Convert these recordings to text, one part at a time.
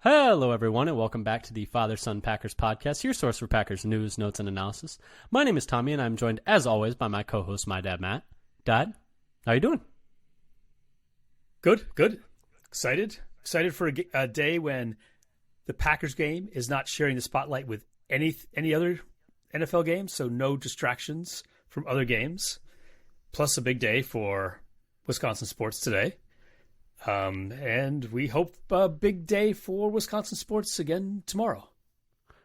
Hello, everyone, and welcome back to the Father-Son Packers podcast, your source for Packers news, notes, and analysis. My name is Tommy, and I'm joined, as always, by my co-host, my dad, Matt. Dad, how you doing? Good. Excited for a day when the Packers game is not sharing the spotlight with any other NFL games, so no distractions from other games. Plus a big day for Wisconsin sports today. And we hope a big day for Wisconsin sports again tomorrow.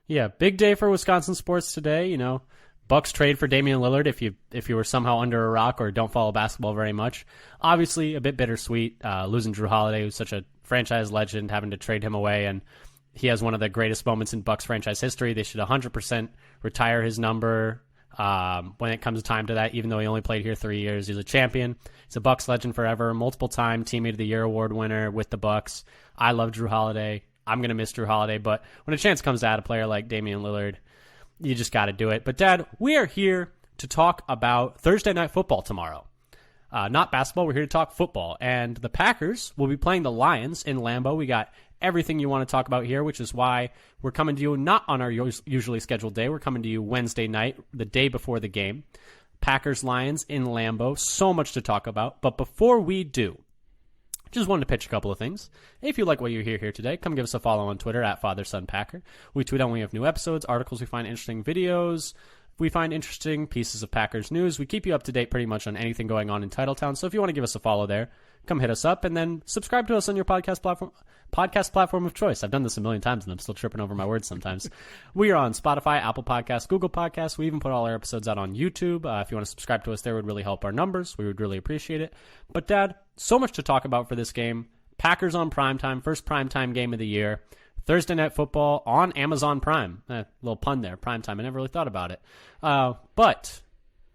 Yeah, big day for Wisconsin sports today. You know, Bucks trade for Damian Lillard if you were somehow under a rock or don't follow basketball very much. Obviously, a bit bittersweet, losing Jrue Holiday, who's such a franchise legend, having to trade him away, and he has one of the greatest moments in Bucks franchise history. They should 100% retire his number when it comes time to that, even though he only played here 3 years. He's a champion. He's a Bucks legend forever, multiple-time Teammate of the Year award winner with the Bucks. I love Jrue Holiday. I'm going to miss Jrue Holiday, but when a chance comes to add a player like Damian Lillard, you just got to do it. But, Dad, we are here to talk about Thursday Night Football tomorrow. Not basketball. We're here to talk football. And the Packers will be playing the Lions in Lambeau. We got everything you want to talk about here, which is why we're coming to you not on our usually scheduled day. We're coming to you Wednesday night, the day before the game. Packers-Lions in Lambeau. So much to talk about. But before we do, just wanted to pitch a couple of things. If you like what you hear here today, come give us a follow on Twitter at FatherSonPacker. We tweet out when we have new episodes, articles we find interesting, videos we find interesting, pieces of Packers news. We keep you up to date pretty much on anything going on in Titletown. So if you want to give us a follow there, come hit us up and then subscribe to us on your podcast platform of choice. I've done this a million times and I'm still tripping over my words sometimes. We are on Spotify, Apple Podcasts, Google Podcasts. We even put all our episodes out on YouTube. If you want to subscribe to us there, it would really help our numbers. We would really appreciate it. But Dad, so much to talk about for this game. Packers on primetime, first primetime game of the year. Thursday Night Football on Amazon Prime. Little pun there, primetime. I never really thought about it. But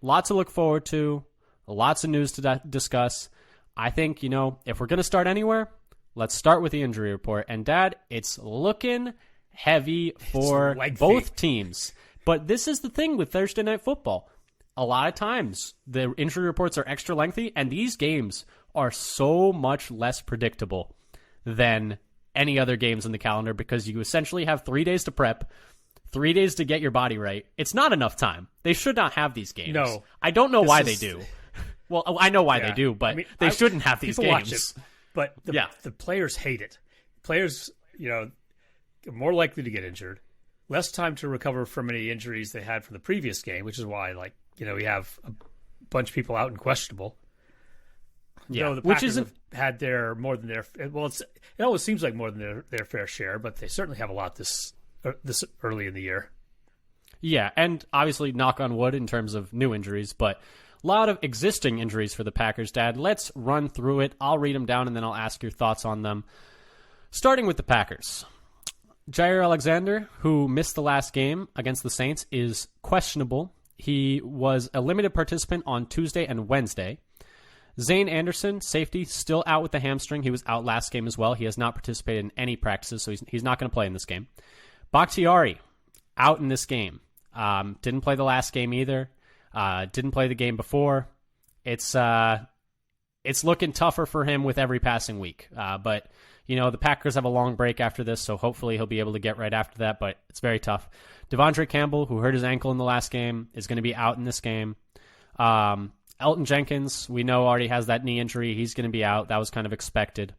lots to look forward to, lots of news to discuss. I think, if we're going to start anywhere, let's start with the injury report. And, Dad, it's looking heavy for both teams. But this is the thing with Thursday Night Football. A lot of times, the injury reports are extra lengthy, and these games are so much less predictable than any other games in the calendar because you essentially have 3 days to prep, 3 days to get your body right. It's not enough time. They should not have these games. No. I don't know why they do. Well, I know why they do, but they shouldn't have these games. Watch it, but the players hate it. Players, are more likely to get injured, less time to recover from any injuries they had from the previous game, which is why, we have a bunch of people out and questionable. Yeah, the Packers have had more than their. Well, it always seems like more than their fair share, but they certainly have a lot this early in the year. Yeah, and obviously, knock on wood in terms of new injuries, but a lot of existing injuries for the Packers, Dad. Let's run through it. I'll read them down, and then I'll ask your thoughts on them. Starting with the Packers. Jair Alexander, who missed the last game against the Saints, is questionable. He was a limited participant on Tuesday and Wednesday. Zane Anderson, safety, still out with the hamstring. He was out last game as well. He has not participated in any practices, so he's not going to play in this game. Bakhtiari, out in this game. Didn't play the last game either. Didn't play the game before. It's looking tougher for him with every passing week. But, the Packers have a long break after this, so hopefully he'll be able to get right after that, but it's very tough. Devondre Campbell, who hurt his ankle in the last game, is going to be out in this game. Elton Jenkins, we know already has that knee injury. He's going to be out. That was kind of expected.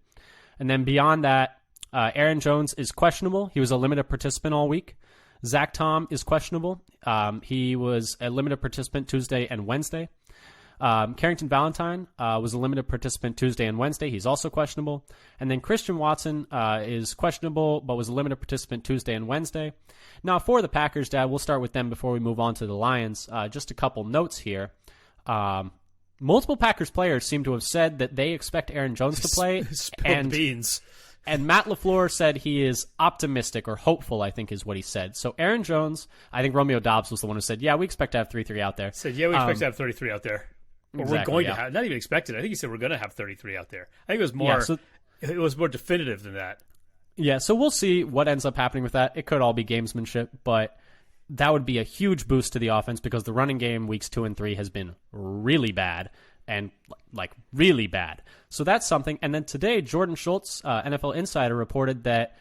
And then beyond that, Aaron Jones is questionable. He was a limited participant all week. Zach Tom is questionable. He was a limited participant Tuesday and Wednesday. Carrington Valentine was a limited participant Tuesday and Wednesday. He's also questionable. And then Christian Watson is questionable, but was a limited participant Tuesday and Wednesday. Now, for the Packers, Dad, we'll start with them before we move on to the Lions. Just a couple notes here. Multiple Packers players seem to have said that they expect Aaron Jones to play. And beans. And Matt LaFleur said he is optimistic or hopeful, I think is what he said. So Aaron Jones, I think Romeo Dobbs was the one who said, yeah, we expect to have 33 out there. Said, yeah, we expect to have 33 out there. Or exactly, we're going to have, not even expected. I think he said we're going to have 33 out there. I think it was more definitive than that. Yeah, so we'll see what ends up happening with that. It could all be gamesmanship, but that would be a huge boost to the offense because the running game weeks 2 and 3 has been really bad. and like really bad. So that's something. And then today, Jordan Schultz, NFL Insider, reported that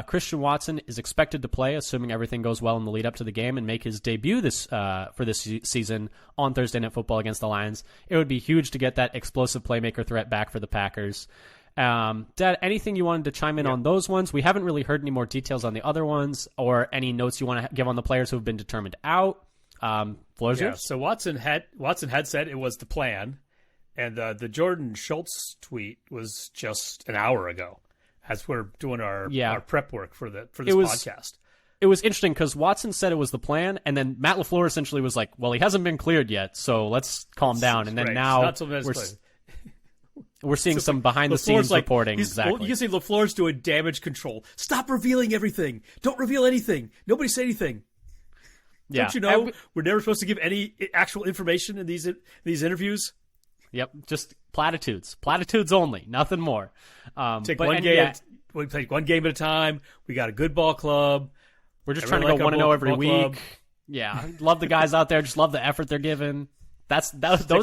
Christian Watson is expected to play, assuming everything goes well in the lead up to the game, and make his debut for this season on Thursday Night Football against the Lions. It would be huge to get that explosive playmaker threat back for the Packers. Dad, anything you wanted to chime in on those ones? We haven't really heard any more details on the other ones, or any notes you want to give on the players who have been determined out. Floor's yours. So Watson had said it was the plan, and the Jordan Schultz tweet was just an hour ago, as we're doing our prep work for this podcast. It was interesting because Watson said it was the plan, and then Matt LaFleur essentially was like, well, he hasn't been cleared yet, so let's calm down. And then now we're seeing some behind-the-scenes reporting. Exactly. You can see LaFleur's doing damage control. Stop revealing everything. Don't reveal anything. Nobody say anything. Yeah. Don't you know we're never supposed to give any actual information in these interviews? Yep, just platitudes. Platitudes only, nothing more. We play one game at a time. We got a good ball club. We're just trying to go 1-0 every week. Club. Yeah, love the guys out there. Just love the effort they're giving. Those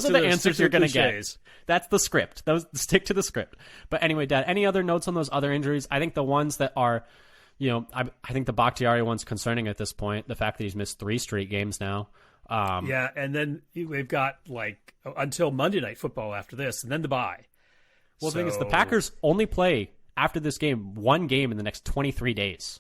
are the answers you're going to get. That's the script. Stick to the script. But anyway, Dad, any other notes on those other injuries? I think the ones that are, I think the Bakhtiari one's concerning at this point. The fact that he's missed 3 straight games now. And then we've got until Monday Night Football after this, and then the bye. Well, the thing is, the Packers only play after this game 1 game in the next 23 days.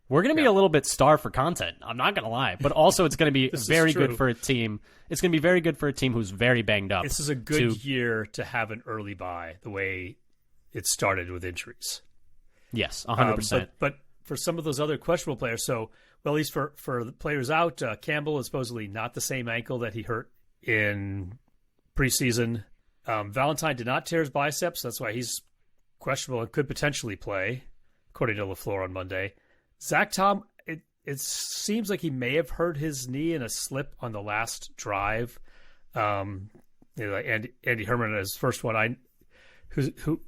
We're going to be a little bit starved for content. I'm not going to lie, but also it's going to be very good for a team. It's going to be very good for a team who's very banged up. This is a good year to have an early bye, the way it started with injuries. Yes, 100%. But for some of those other questionable players, at least for the players out, Campbell is supposedly not the same ankle that he hurt in preseason. Valentine did not tear his biceps. That's why he's questionable and could potentially play, according to LaFleur on Monday. Zach Tom, it seems like he may have hurt his knee in a slip on the last drive. Andy Herman, his first one, who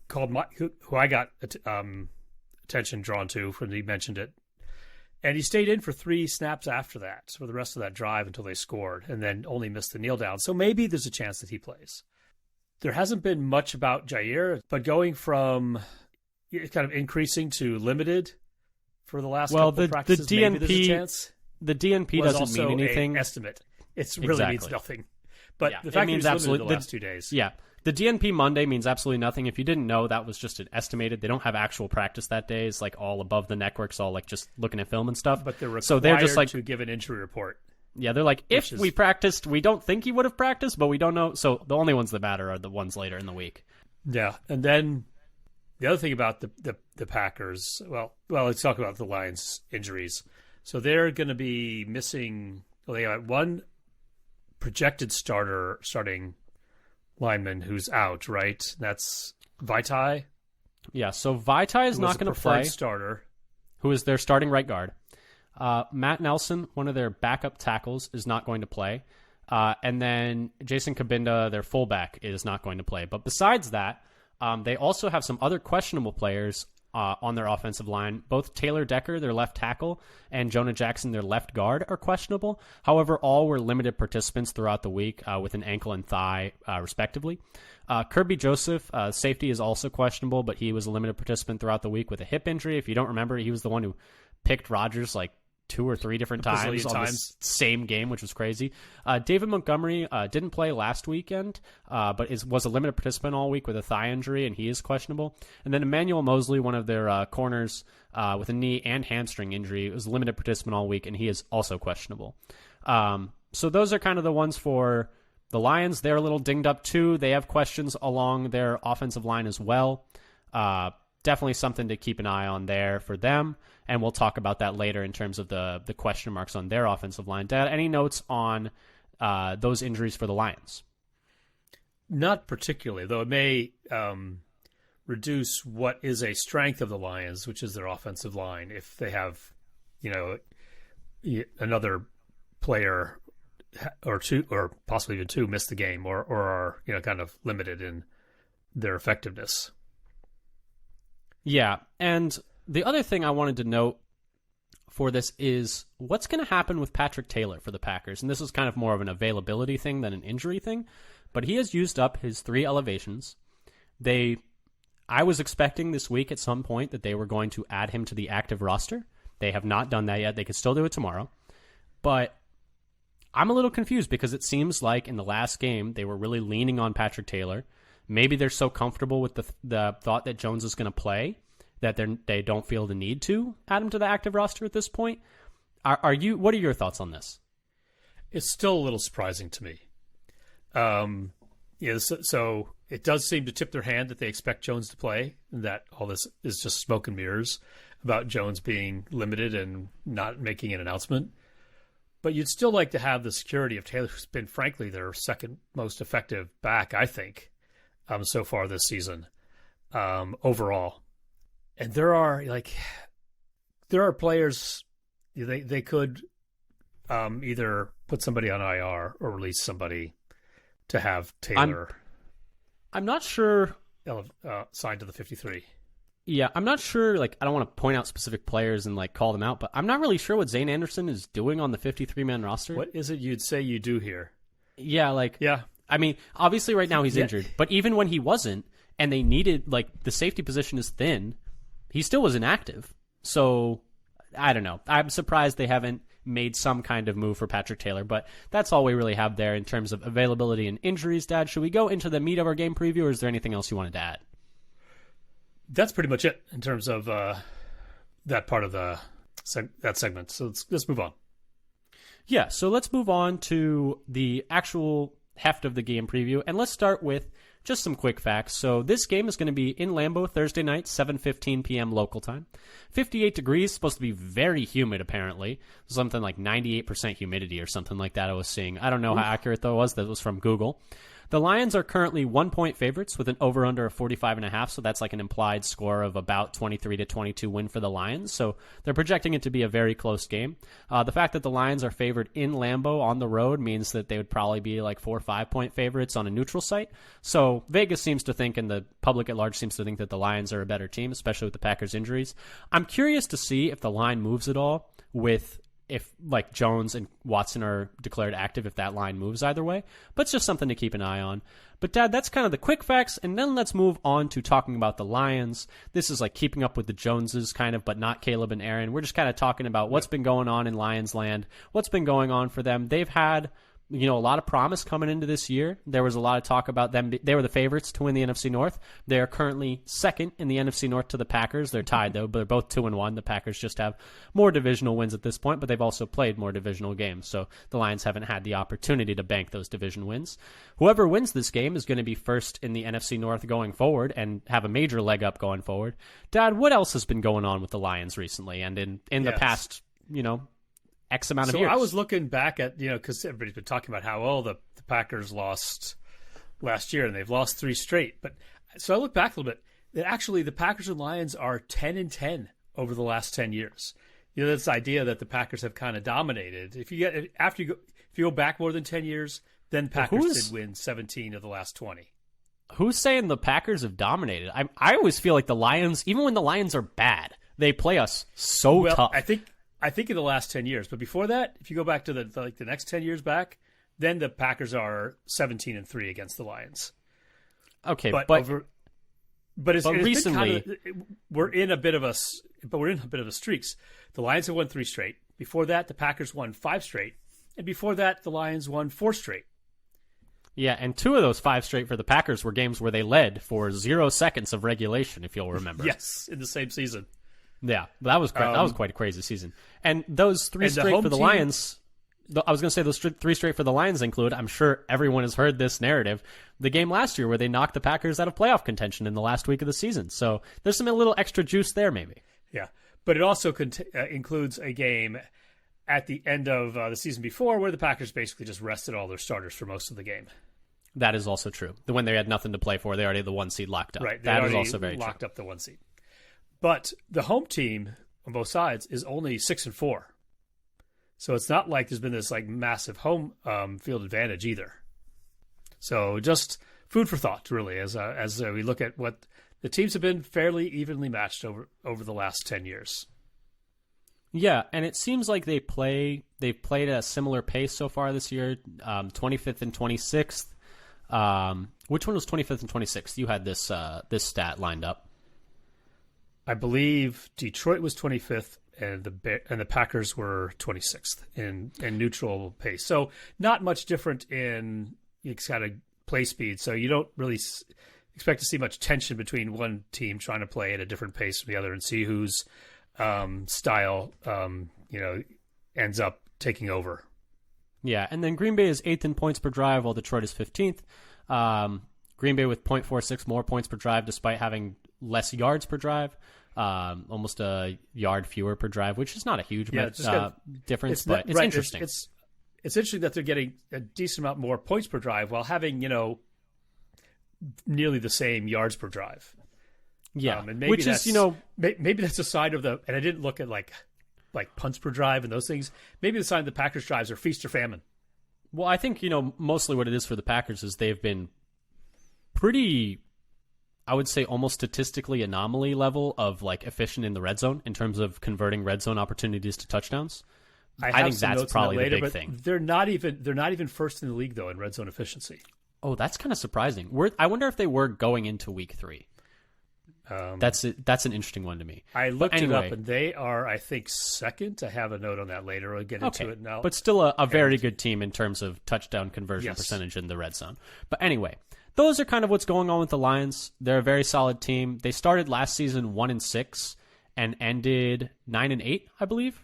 I got attention drawn to when he mentioned it, and he stayed in for 3 snaps after that, for the rest of that drive until they scored, and then only missed the kneel down. So maybe there's a chance that he plays. There hasn't been much about Jair, but going from kind of increasing to limited for the last couple of practices, maybe there's a chance. The DNP doesn't mean anything. Estimate. It really means nothing. But the fact that he's limited the last 2 days. Yeah. The DNP Monday means absolutely nothing. If you didn't know, that was just an estimated. They don't have actual practice that day. It's like all above the networks, all like just looking at film and stuff. But they're required to give an injury report. Yeah, they're like, if we practiced, we don't think he would have practiced, but we don't know. So the only ones that matter are the ones later in the week. Yeah, and then the other thing about the Packers, well, let's talk about the Lions' injuries. So they're going to be missing. Well, they got one projected starting lineman who's out, right? That's Vaitai. Yeah, so Vaitai is not going to play. Starter, who is their starting right guard. Matt Nelson, one of their backup tackles, is not going to play. And then Jason Kabinda, their fullback, is not going to play. But besides that, they also have some other questionable players on their offensive line. Both Taylor Decker, their left tackle, and Jonah Jackson, their left guard, are questionable. However, all were limited participants throughout the week with an ankle and thigh, respectively. Kirby Joseph, safety, is also questionable, but he was a limited participant throughout the week with a hip injury. If you don't remember, he was the one who picked Rodgers like 2 or 3 different times on the same game, which was crazy. David Montgomery didn't play last weekend, but was a limited participant all week with a thigh injury, and he is questionable. And then Emmanuel Mosley, one of their corners with a knee and hamstring injury, was a limited participant all week, and he is also questionable. So those are kind of the ones for the Lions. They're a little dinged up too. They have questions along their offensive line as well. Definitely something to keep an eye on there for them, and we'll talk about that later in terms of the question marks on their offensive line. Dad, any notes on those injuries for the Lions? Not particularly, though it may reduce what is a strength of the Lions, which is their offensive line, if they have, another player or 2, or possibly even 2, miss the game or are kind of limited in their effectiveness. Yeah, and the other thing I wanted to note for this is what's going to happen with Patrick Taylor for the Packers. And this is kind of more of an availability thing than an injury thing. But he has used up his 3 elevations. I was expecting this week at some point that they were going to add him to the active roster. They have not done that yet. They could still do it tomorrow. But I'm a little confused because it seems like in the last game they were really leaning on Patrick Taylor. Maybe they're so comfortable with the thought that Jones is going to play that they don't feel the need to add him to the active roster at this point. What are your thoughts on this? It's still a little surprising to me. So it does seem to tip their hand that they expect Jones to play, and that all this is just smoke and mirrors about Jones being limited and not making an announcement. But you'd still like to have the security of Taylor, who's been, frankly, their second most effective back, I think, so far this season, overall. And there are players they could either put somebody on IR or release somebody to have Taylor. I'm not sure signed to the 53. Yeah, I'm not sure. I don't want to point out specific players and call them out, but I'm not really sure what Zane Anderson is doing on the 53-man roster. What is it you'd say you do here? Yeah, yeah. I mean, obviously right now he's injured, but even when he wasn't, and they needed the safety position is thin, he still was inactive. So I don't know. I'm surprised they haven't made some kind of move for Patrick Taylor, but that's all we really have there in terms of availability and injuries. Dad, should we go into the meat of our game preview, or is there anything else you wanted to add? That's pretty much it in terms of that part of that segment. So let's move on. Yeah, so let's move on to the actual heft of the game preview, and let's start with just some quick facts. So this game is going to be in Lambeau Thursday night, 7:15 p.m. local time. 58 degrees, supposed to be very humid apparently. Something like 98% humidity or something like that I was seeing. I don't know how accurate that was. That was from Google. The Lions are currently 1-point favorites with an over-under of 45.5, so that's an implied score of about 23-22 win for the Lions. So they're projecting it to be a very close game. The fact that the Lions are favored in Lambeau on the road means that they would probably be 4 or 5-point favorites on a neutral site. So Vegas seems to think, and the public at large seems to think, that the Lions are a better team, especially with the Packers' injuries. I'm curious to see if the line moves at all if Jones and Watson are declared active, if that line moves either way. But it's just something to keep an eye on. But Dad, that's kind of the quick facts, and then let's move on to talking about the Lions. This is keeping up with the Joneses kind of, but not Caleb and Aaron. We're just kind of talking about what's been going on in Lions land, what's been going on for them. They've had a lot of promise coming into this year. There was a lot of talk about them. They were the favorites to win the NFC North. They are currently second in the NFC North to the Packers. They're tied, though, but they're both 2-1. The Packers just have more divisional wins at this point, but they've also played more divisional games, so the Lions haven't had the opportunity to bank those division wins. Whoever wins this game is going to be first in the NFC North going forward and have a major leg up going forward. Dad, what else has been going on with the Lions recently and in the past, X amount of years? So I was looking back at, because everybody's been talking about how, the Packers lost last year and they've lost 3 straight. But so I look back a little bit. That actually the Packers and Lions are 10-10 over the last 10 years. This idea that the Packers have kind of dominated. If you go back more than 10 years, then Packers did win 17 of the last 20. Who's saying the Packers have dominated? I always feel like the Lions, even when the Lions are bad, they play us so tough. I think in the last 10 years, but before that, if you go back to the next 10 years back, then the Packers are 17-3 against the Lions. Okay, but recently we're in a bit of a streaks. The Lions have won 3 straight. Before that, the Packers won 5 straight, and before that, the Lions won 4 straight. Yeah, and 2 of those 5 straight for the Packers were games where they led for 0 seconds of regulation, if you'll remember. Yes, in the same season. Yeah, that was quite a crazy season. And those 3 straight for the Lions, I was going to say those 3 straight for the Lions include, I'm sure everyone has heard this narrative, the game last year where they knocked the Packers out of playoff contention in the last week of the season. So there's a little extra juice there maybe. Yeah, but it also includes a game at the end of the season before where the Packers basically just rested all their starters for most of the game. That is also true. When they had nothing to play for, they already had the 1 seed locked up. Right, that is also very locked true. up the 1 seed. But the home team on both sides is only 6-4, so it's not like there's been this massive home field advantage either. So just food for thought, really, as we look at what the teams have been fairly evenly matched over the last 10 years. Yeah, and it seems like they've played at a similar pace so far this year, 25th and 26th. Which one was 25th and 26th? You had this stat lined up. I believe Detroit was 25th, and the Packers were 26th in neutral pace. So not much different in kind of play speed. So you don't really expect to see much tension between one team trying to play at a different pace from the other and see whose style ends up taking over. Yeah, and then Green Bay is 8th in points per drive, while Detroit is 15th. Green Bay with 0.46 more points per drive, despite having less yards per drive, almost a yard fewer per drive, which is not a huge difference, but it's interesting. It's interesting that they're getting a decent amount more points per drive while having nearly the same yards per drive. Yeah, and maybe maybe that's a sign of and I didn't look at like punts per drive and those things. Maybe the sign of the Packers drives are feast or famine. Well, I think, mostly what it is for the Packers is they've been pretty, I would say, almost statistically anomaly level of efficient in the red zone in terms of converting red zone opportunities to touchdowns. I think that's probably the big thing. They're not even first in the league though in red zone efficiency. Oh, that's kind of surprising. I wonder if they were going into week 3. That's an interesting one to me. I looked it up, and they are, I think, second. I have a note on that later. I'll get into it now. But still a very good team in terms of touchdown conversion percentage in the red zone. But anyway, those are kind of what's going on with the Lions. They're a very solid team. They started last season 1-6 and ended 9-8, I believe.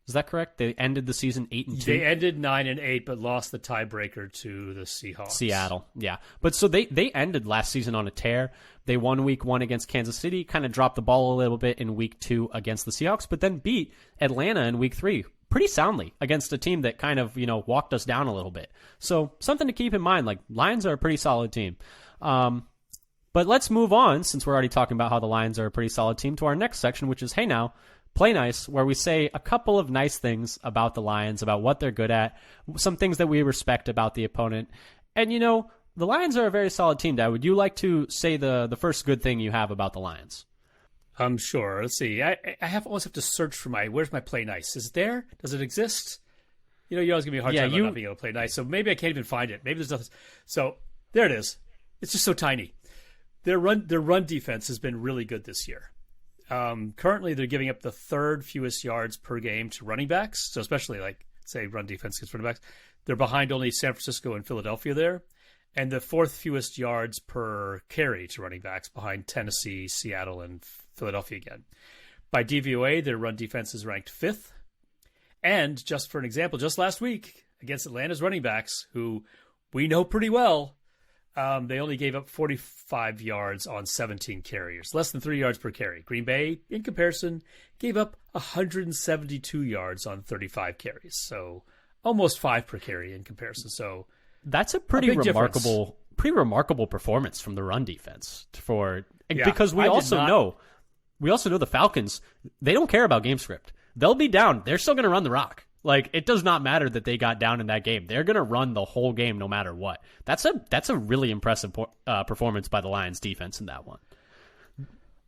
Is that correct? They ended the season 8-2. They ended 9-8, but lost the tiebreaker to the Seahawks. Seattle, yeah. But so they ended last season on a tear. They won week 1 against Kansas City, kind of dropped the ball a little bit in week 2 against the Seahawks, but then beat Atlanta in week 3 pretty soundly against a team that kind of walked us down a little bit. So something to keep in mind. Lions are a pretty solid team. But let's move on, since we're already talking about how the Lions are a pretty solid team, to our next section, which is Hey Now, Play Nice, where we say a couple of nice things about the Lions, about what they're good at, some things that we respect about the opponent. And, the Lions are a very solid team, Dad. Would you like to say the first good thing you have about the Lions? Sure. Let's see. I always have to search for where's my Play Nice? Is it there? Does it exist? You always give me a hard time about not being able to play nice, so maybe I can't even find it. Maybe there's nothing. So there it is. It's just so tiny. Their run defense has been really good this year. Currently, they're giving up the 3rd fewest yards per game to running backs. So especially say run defense against running backs, they're behind only San Francisco and Philadelphia there, and the 4th fewest yards per carry to running backs behind Tennessee, Seattle, and Philadelphia again. By DVOA, their run defense is ranked 5th. And just for an example, just last week against Atlanta's running backs, who we know pretty well, they only gave up 45 yards on 17 carries, less than 3 yards per carry. Green Bay, in comparison, gave up 172 yards on 35 carries, so almost 5 per carry in comparison. So that's a pretty remarkable performance from the run defense because we also know the Falcons, they don't care about game script. They'll be down. They're still going to run the rock. It does not matter that they got down in that game. They're going to run the whole game no matter what. That's a really impressive performance by the Lions defense in that one.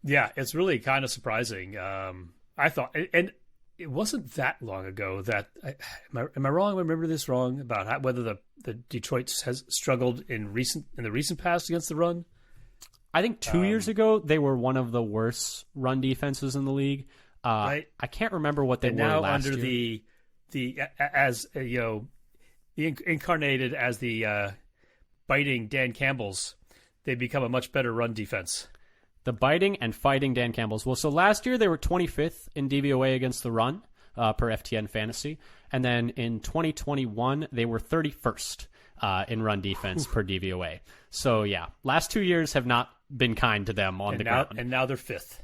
Yeah, it's really kind of surprising. I thought, and it wasn't that long ago that, am I wrong? I remember this wrong about whether the Detroit has struggled in the recent past against the run. I think 2 years ago, they were one of the worst run defenses in the league. Right. I can't remember what they were now last under year. the incarnated as the biting Dan Campbell's, they become a much better run defense. The biting and fighting Dan Campbell's. Well, so last year they were 25th in DVOA against the run per FTN Fantasy. And then in 2021, they were 31st in run defense per DVOA. So, yeah, last 2 years have not been kind to them on the ground. And now they're 5th.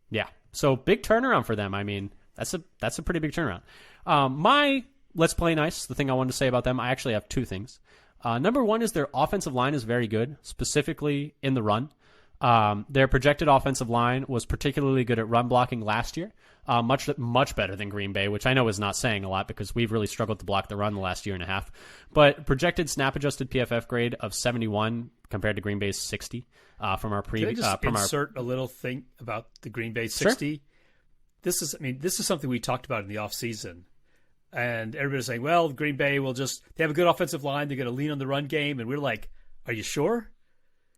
Yeah. So big turnaround for them. I mean, that's a pretty big turnaround. My Let's Play Nice, the thing I wanted to say about them, I actually have 2 things. Number one is their offensive line is very good, specifically in the run. Their projected offensive line was particularly good at run blocking last year, much better than Green Bay, which I know is not saying a lot because we've really struggled to block the run the last year and a half. But projected snap-adjusted PFF grade of 71 compared to Green Bay's 60 from our previous. Can I just insert a little thing about the Green Bay 60? this is something we talked about in the offseason. And everybody's saying, well, Green Bay they have a good offensive line. They're going to lean on the run game. And we're like, are you sure?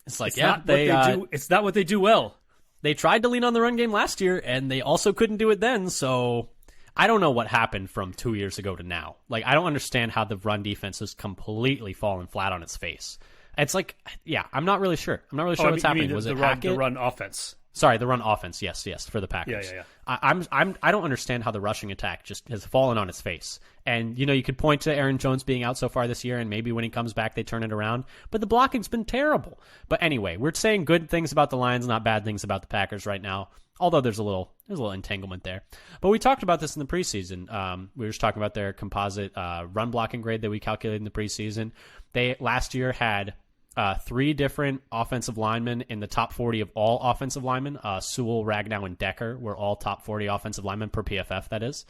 It's like, it's not what they do. It's not what they do well. They tried to lean on the run game last year, and they also couldn't do it then. So I don't know what happened from 2 years ago to now. Like, I don't understand how the run defense has completely fallen flat on its face. It's like, yeah, I'm not really sure. I'm not really sure what's happening. Was it the run offense? Sorry, the run offense. Yes, for the Packers. Yeah. I don't understand how the rushing attack just has fallen on its face. And you could point to Aaron Jones being out so far this year, and maybe when he comes back they turn it around. But the blocking's been terrible. But anyway, we're saying good things about the Lions, not bad things about the Packers right now. Although there's a little entanglement there. But we talked about this in the preseason. We were just talking about their composite run blocking grade that we calculated in the preseason. They last year had 3 different offensive linemen in the top 40 of all offensive linemen. Sewell, Ragnow, and Decker were all top 40 offensive linemen per PFF, that is.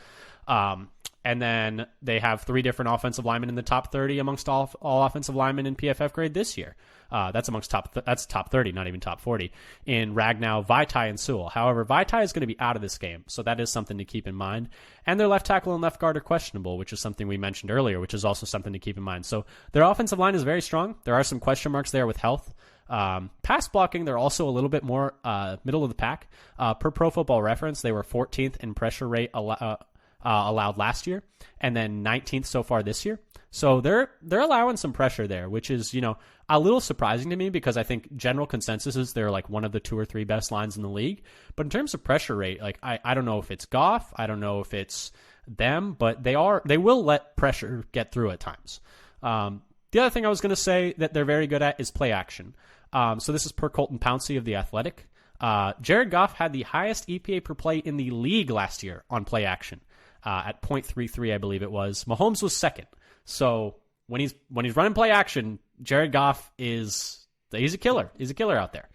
And then they have 3 different offensive linemen in the top 30 amongst all offensive linemen in PFF grade this year. That's top 30, not even top 40 in Ragnow, Vaitai, and Sewell. However, Vaitai is going to be out of this game, so that is something to keep in mind. And their left tackle and left guard are questionable, which is something we mentioned earlier, which is also something to keep in mind. So their offensive line is very strong. There are some question marks there with health. Pass blocking, they're also a little bit more middle of the pack. Per Pro Football Reference, they were 14th in pressure rate allowed last year, and then 19th so far this year. So they're allowing some pressure there, which is a little surprising to me because I think general consensus is they're like one of the 2 or 3 best lines in the league. But in terms of pressure rate, like I don't know if it's Goff, I don't know if it's them, but they will let pressure get through at times. The other thing I was going to say that they're very good at is play action. So this is per Colton Pouncey of The Athletic. Jared Goff had the highest EPA per play in the league last year on play action at 0.33, I believe it was. Mahomes was second. So when he's running play action, Jared Goff he's a killer. He's a killer out there.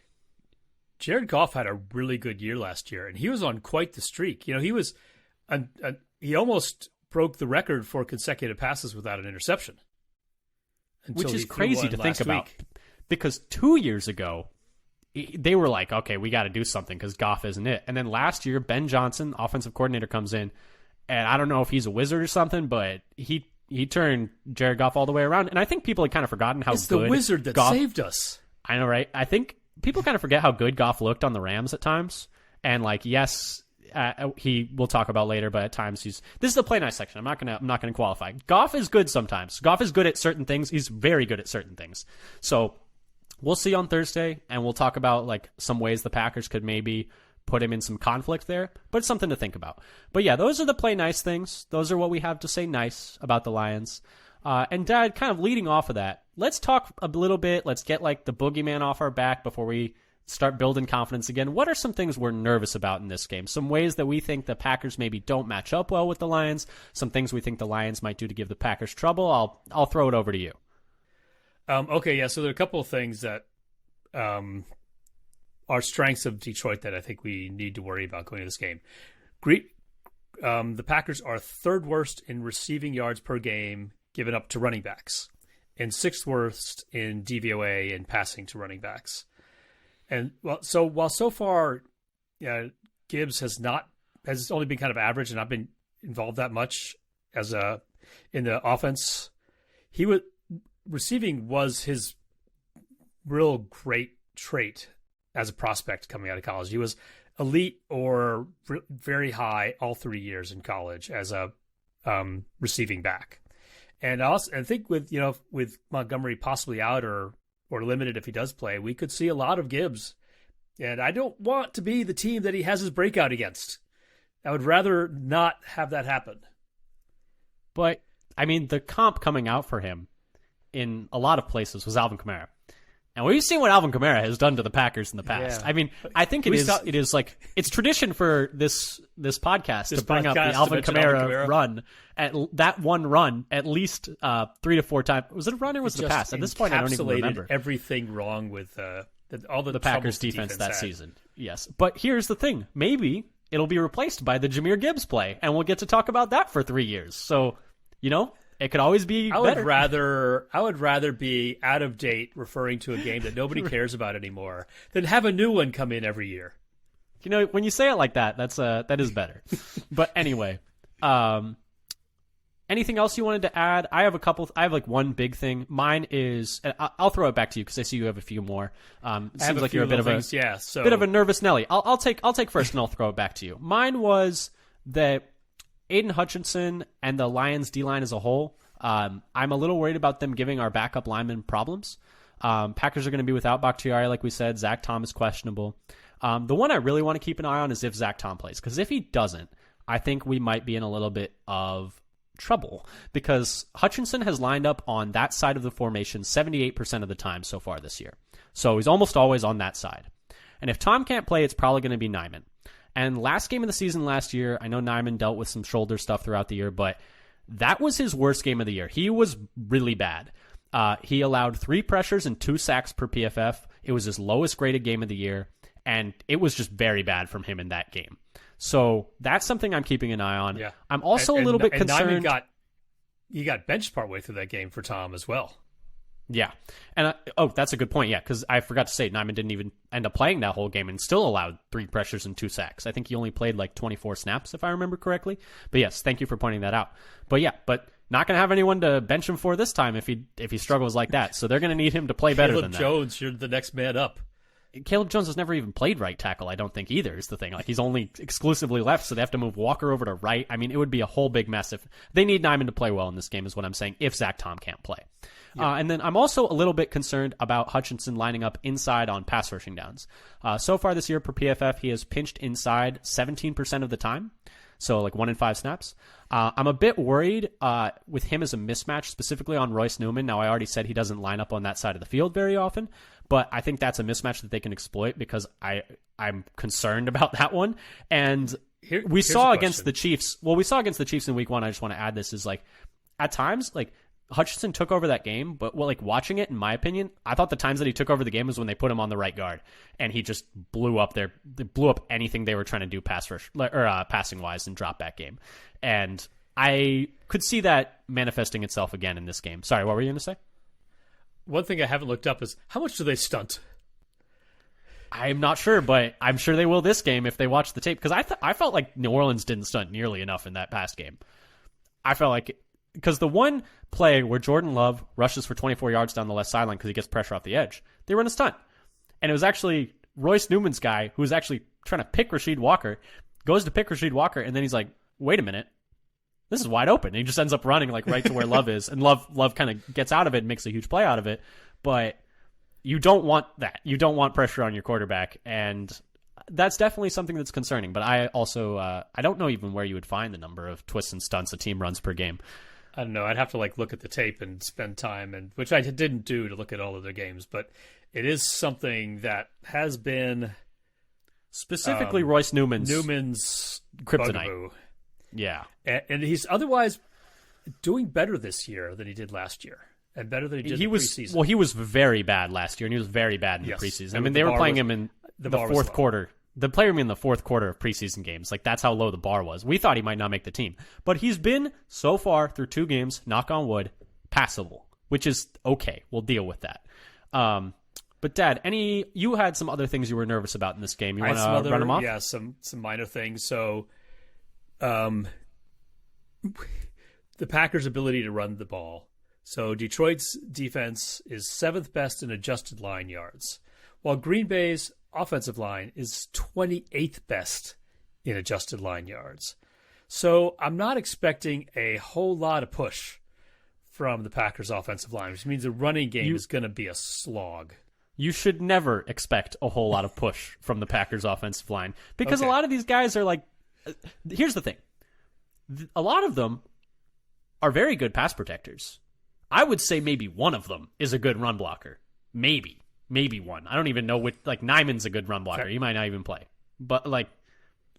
Jared Goff had a really good year last year, and he was on quite the streak. He almost broke the record for consecutive passes without an interception. Which is crazy to think about, because 2 years ago, they were like, okay, we got to do something because Goff isn't it. And then last year, Ben Johnson, offensive coordinator, comes in, and I don't know if he's a wizard or something, but he turned Jared Goff all the way around. And I think people had kind of forgotten how it's good the wizard that Goff saved us. I know, right? I think people kind of forget how good Goff looked on the Rams at times. And yes, we'll talk about later, but at times this is the play nice section. I'm not gonna qualify. Goff is good sometimes. Goff is good at certain things. He's very good at certain things. So we'll see on Thursday, and we'll talk about some ways the Packers could maybe put him in some conflict there, but it's something to think about. But yeah, those are the play nice things. Those are what we have to say nice about the Lions. And Dad, kind of leading off of that, let's talk a little bit. Let's get the boogeyman off our back before we start building confidence again. What are some things we're nervous about in this game? Some ways that we think the Packers maybe don't match up well with the Lions. Some things we think the Lions might do to give the Packers trouble. I'll throw it over to you. Okay, yeah. So there are a couple of things that are strengths of Detroit that I think we need to worry about going into this game. The Packers are 3rd worst in receiving yards per game given up to running backs, and 6th worst in DVOA and passing to running backs. And while so far, Gibbs has only been kind of average and not been involved that much in the offense. Receiving was his real great trait as a prospect coming out of college. He was elite or very high all 3 years in college as a receiving back. And I think with Montgomery possibly out or limited if he does play, we could see a lot of Gibbs. And I don't want to be the team that he has his breakout against. I would rather not have that happen. But, the comp coming out for him in a lot of places was Alvin Kamara. And we've seen what Alvin Kamara has done to the Packers in the past. Yeah. I think it's tradition for this podcast to bring up the Alvin Kamara run, at that one run at least 3 to 4 times. Was it a run or was it a pass? At this point, I don't even remember. Everything wrong with all the Packers defense that season. Yes, but here's the thing: maybe it'll be replaced by the Jahmyr Gibbs play, and we'll get to talk about that for 3 years. So, it could always be better. I would rather be out of date referring to a game that nobody cares about anymore than have a new one come in every year. when you say it like that, that is better. But anyway, anything else you wanted to add? I have like one big thing. Mine is, I'll throw it back to you because I see you have a few more. Seems like you're a bit of bit of a nervous Nelly. I'll take first and I'll throw it back to you. Mine was that Aiden Hutchinson and the Lions D-line as a whole, I'm a little worried about them giving our backup linemen problems. Packers are going to be without Bakhtiari, like we said. Zach Tom is questionable. The one I really want to keep an eye on is if Zach Tom plays, because if he doesn't, I think we might be in a little bit of trouble, because Hutchinson has lined up on that side of the formation 78% of the time so far this year. So he's almost always on that side. And if Tom can't play, it's probably going to be Nyman. And last game of the season last year, I know Nyman dealt with some shoulder stuff throughout the year, but that was his worst game of the year. He was really bad. He allowed 3 pressures and 2 sacks per PFF. It was his lowest graded game of the year, and it was just very bad from him in that game. So that's something I'm keeping an eye on. Yeah. I'm also a little bit concerned. He got benched partway through that game for Tom as well. Yeah. And that's a good point. Yeah, because I forgot to say Nyman didn't even end up playing that whole game and still allowed 3 pressures and 2 sacks. I think he only played like 24 snaps, if I remember correctly. But yes, thank you for pointing that out. But yeah, not going to have anyone to bench him for this time if he struggles like that. So they're going to need him to play better than that. Caleb Jones, you're the next man up. Caleb Jones has never even played right tackle, I don't think, either, is the thing. Like, he's only exclusively left, so they have to move Walker over to right. I mean, it would be a whole big mess if they need Nyman to play well in this game, is what I'm saying, if Zach Tom can't play. Yeah. And then I'm also a little bit concerned about Hutchinson lining up inside on pass rushing downs. So far this year per PFF, he has pinched inside 17% of the time, so like 1 in 5 snaps. I'm a bit worried with him as a mismatch, specifically on Royce Newman. Now, I already said he doesn't line up on that side of the field very often, but I think that's a mismatch that they can exploit because I'm concerned about that one. And we saw against the Chiefs. Well, we saw against the Chiefs in week 1. I just want to add this is like at times, like Hutchinson took over that game, but like watching it, in my opinion, I thought the times that he took over the game was when they put him on the right guard and he just blew up anything they were trying to do passing wise and drop back game. And I could see that manifesting itself again in this game. Sorry, what were you going to say? One thing I haven't looked up is how much do they stunt? I'm not sure, but I'm sure they will this game if they watch the tape. Because I felt like New Orleans didn't stunt nearly enough in that past game. I felt like because the one play where Jordan Love rushes for 24 yards down the left sideline because he gets pressure off the edge, they run a stunt. And it was actually Royce Newman's guy who was actually trying to pick Rasheed Walker, goes to pick Rasheed Walker, and then he's like, wait a minute. This is wide open. And he just ends up running like right to where Love is. And Love kind of gets out of it and makes a huge play out of it. But you don't want that. You don't want pressure on your quarterback. And that's definitely something that's concerning. But I also, I don't know even where you would find the number of twists and stunts a team runs per game. I don't know. I'd have to like look at the tape and spend time, which I didn't do to look at all of their games. But it is something that has been specifically Royce Newman's kryptonite. Bugaboo. Yeah. And he's otherwise doing better this year than he did last year. And better than he did in the preseason. Well, he was very bad last year, and he was very bad in the preseason. I mean, they were playing him in the fourth quarter. They played him in the fourth quarter of preseason games. Like, that's how low the bar was. We thought he might not make the team. But he's been, so far, through 2 games, knock on wood, passable, which is okay. We'll deal with that. But, Dad, you had some other things you were nervous about in this game. You want to run them off? Yeah, some minor things. So, the Packers' ability to run the ball. So Detroit's defense is 7th best in adjusted line yards, while Green Bay's offensive line is 28th best in adjusted line yards. So I'm not expecting a whole lot of push from the Packers' offensive line, which means the running game is going to be a slog. You should never expect a whole lot of push from the Packers' offensive line because a lot of these guys are like, here's the thing. A lot of them are very good pass protectors. I would say maybe one of them is a good run blocker. Maybe one. I don't even know which. Like, Nyman's a good run blocker. He might not even play. But like,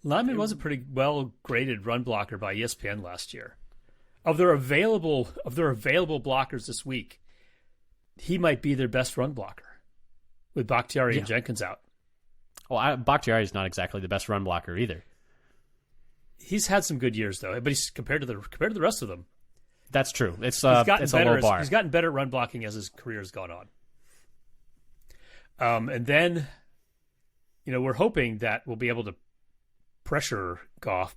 Nyman was a pretty well graded run blocker by ESPN last year. Of their available blockers this week, he might be their best run blocker with Bakhtiari and Jenkins out. Well, Bakhtiari is not exactly the best run blocker either. He's had some good years though, but he's compared to the rest of them. That's true. It's a low bar. He's gotten better at run blocking as his career has gone on. And then we're hoping that we'll be able to pressure Goff,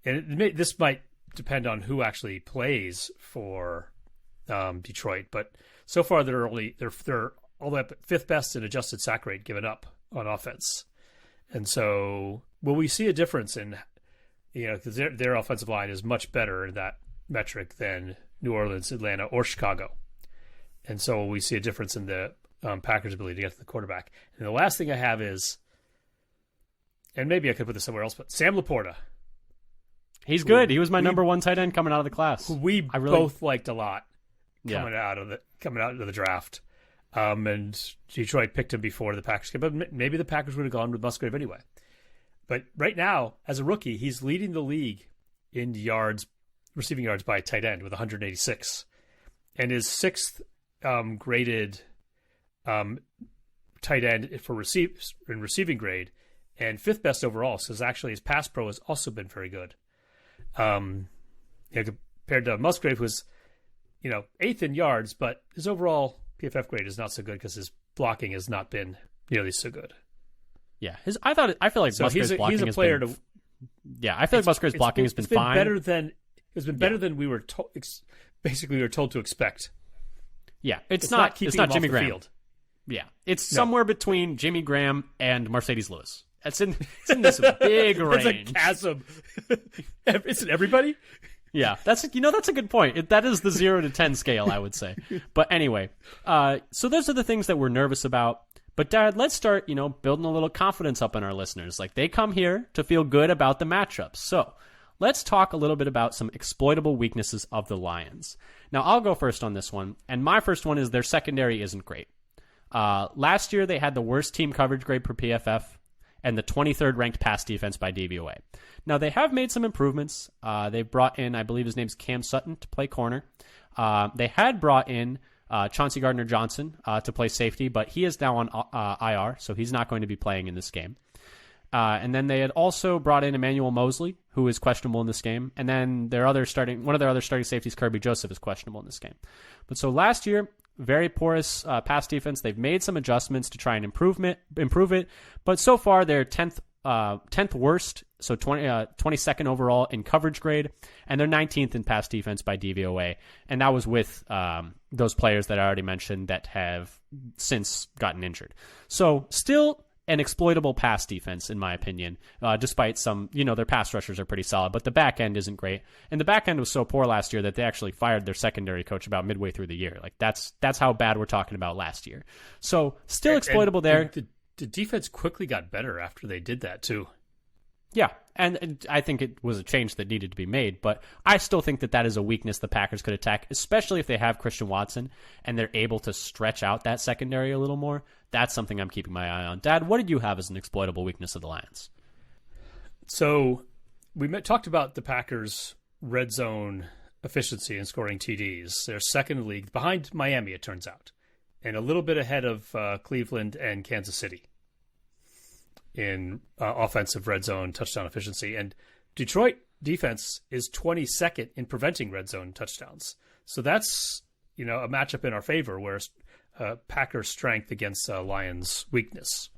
this might depend on who actually plays for Detroit. But so far, they're all the way up at fifth best in adjusted sack rate given up on offense. And so, will we see a difference in, because their offensive line is much better in that metric than New Orleans, Atlanta, or Chicago. And so we see a difference in the Packers' ability to get to the quarterback. And the last thing I have is, and maybe I could put this somewhere else, but Sam Laporta. He's good. He was my number one tight end coming out of the class. Who we both liked a lot coming out of the draft. And Detroit picked him before the Packers came, but maybe the Packers would have gone with Musgrave anyway. But right now, as a rookie, he's leading the league in receiving yards by tight end with 186, and his sixth graded tight end for receiving grade, and fifth best overall. So actually, his pass pro has also been very good. Compared to Musgrave, who's eighth in yards, but his overall PFF grade is not so good because his blocking has not been nearly so good. Yeah, I feel like Musgrave's blocking has been. I feel like Musgrave's blocking has been fine. It's been better than we were told. Basically, we were told to expect. Yeah, it's not Jimmy Graham. Field. Yeah, it's somewhere between Jimmy Graham and Mercedes Lewis. It's in this big range. It's a chasm. Isn't everybody? Yeah, that's a good point. That is the 0 to 10 scale, I would say. But anyway, so those are the things that we're nervous about. But Dad, let's start, building a little confidence up in our listeners. Like, they come here to feel good about the matchups. So let's talk a little bit about some exploitable weaknesses of the Lions. Now, I'll go first on this one, and my first one is their secondary isn't great. Last year, they had the worst team coverage grade per PFF and the 23rd ranked pass defense by DVOA. Now, they have made some improvements. They've brought in, I believe his name's Cam Sutton, to play corner. They had brought in Chauncey Gardner-Johnson to play safety, but he is now on IR, so he's not going to be playing in this game. And then they had also brought in Emmanuel Mosley, who is questionable in this game. And then one of their other starting safeties, Kirby Joseph, is questionable in this game. But so last year, very porous pass defense. They've made some adjustments to try and improve it. But so far, they're 10th worst, so 22nd overall in coverage grade, and they're 19th in pass defense by DVOA. And that was with those players that I already mentioned that have since gotten injured. So still an exploitable pass defense, in my opinion, despite some, their pass rushers are pretty solid, but the back end isn't great. And the back end was so poor last year that they actually fired their secondary coach about midway through the year. Like, that's how bad we're talking about last year. So still exploitable there. The defense quickly got better after they did that too. Yeah, and I think it was a change that needed to be made, but I still think that is a weakness the Packers could attack, especially if they have Christian Watson and they're able to stretch out that secondary a little more. That's something I'm keeping my eye on. Dad, what did you have as an exploitable weakness of the Lions? So we talked about the Packers' red zone efficiency in scoring TDs. They're second in the league, behind Miami, it turns out, and a little bit ahead of Cleveland and Kansas City in offensive red zone touchdown efficiency. And Detroit defense is 22nd in preventing red zone touchdowns. So that's, a matchup in our favor, where Packers' strength against Lions' weakness.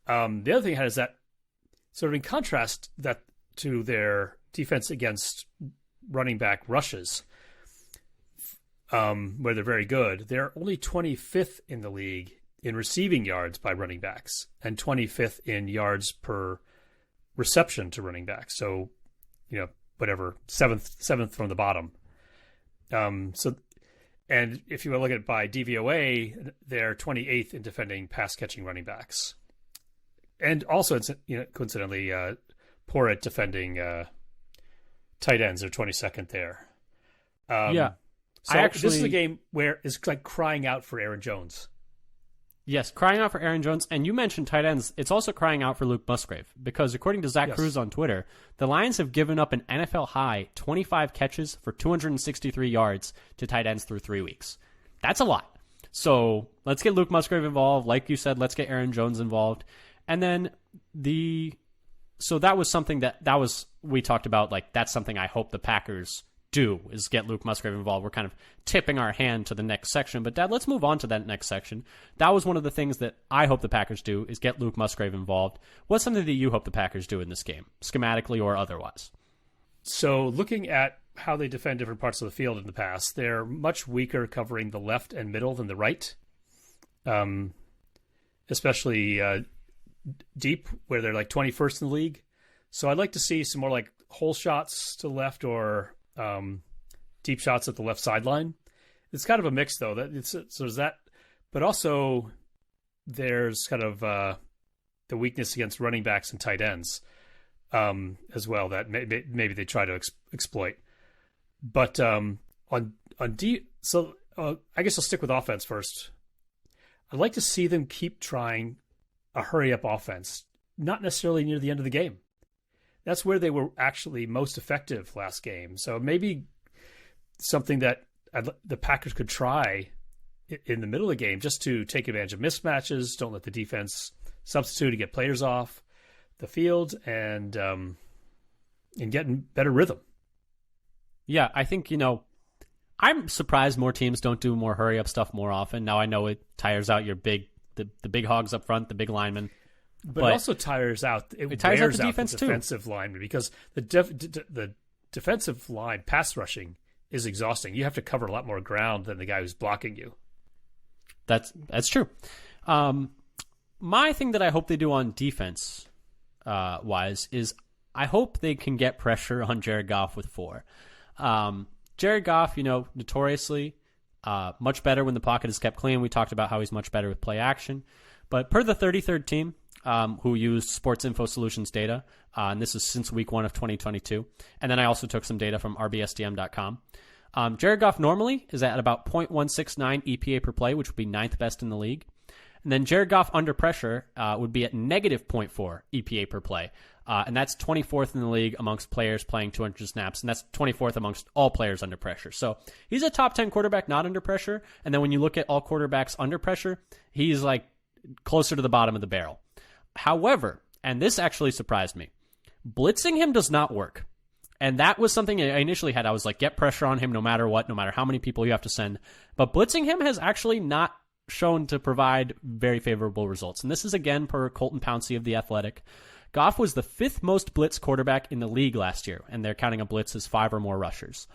The other thing is that, sort of in contrast to their defense against running back rushes, where they're very good, they're only 25th in the league in receiving yards by running backs and 25th in yards per reception to running backs. So, seventh from the bottom. And if you look at it by DVOA, they're 28th in defending pass catching running backs. And also, it's, coincidentally, poor at defending tight ends. They're 22nd there. So this is a game where it's like crying out for Aaron Jones. Yes, crying out for Aaron Jones. And you mentioned tight ends. It's also crying out for Luke Musgrave, because according to Zach Cruz on Twitter, the Lions have given up an NFL high 25 catches for 263 yards to tight ends through 3 weeks. That's a lot. So let's get Luke Musgrave involved. Like you said, let's get Aaron Jones involved. And then so that was something we talked about. Like, that's something I hope the Packers do is get Luke Musgrave involved. We're kind of tipping our hand to the next section. But, Dad, let's move on to that next section. That was one of the things that I hope the Packers do is get Luke Musgrave involved. What's something that you hope the Packers do in this game, schematically or otherwise? So looking at how they defend different parts of the field in the past, they're much weaker covering the left and middle than the right, especially deep, where they're like 21st in the league. So I'd like to see some more like hole shots to the left or deep shots at the left sideline. It's kind of a mix, though. So there's that, but also there's kind of the weakness against running backs and tight ends as well that maybe they try to exploit. But on deep, so I guess I'll stick with offense first. I'd like to see them keep trying a hurry up offense, not necessarily near the end of the game. That's where they were actually most effective last game. So maybe something that the Packers could try in the middle of the game just to take advantage of mismatches, don't let the defense substitute to get players off the field, and getting better rhythm. Yeah, I think, I'm surprised more teams don't do more hurry up stuff more often. Now I know it tires out your the big hogs up front, the big linemen. But it also tires out. It tires out the defense too. Defensive lineman, because the defensive line pass rushing is exhausting. You have to cover a lot more ground than the guy who's blocking you. That's true. My thing that I hope they do on defense wise is I hope they can get pressure on Jared Goff with 4. Jared Goff, notoriously much better when the pocket is kept clean. We talked about how he's much better with play action. But per the 33rd team, who used Sports Info Solutions data, and this is since week 1 of 2022. And then I also took some data from rbsdm.com. Jared Goff normally is at about 0.169 EPA per play, which would be 9th best in the league. And then Jared Goff under pressure would be at negative 0.4 EPA per play. And that's 24th in the league amongst players playing 200 snaps. And that's 24th amongst all players under pressure. So he's a top 10 quarterback not under pressure. And then when you look at all quarterbacks under pressure, he's like closer to the bottom of the barrel. However, and this actually surprised me, blitzing him does not work. And that was something I initially had. I was like, get pressure on him no matter what, no matter how many people you have to send. But blitzing him has actually not shown to provide very favorable results. And this is again per Colton Pouncey of The Athletic. Goff was the 5th most blitz quarterback in the league last year, and they're counting a blitz as 5 or more rushers.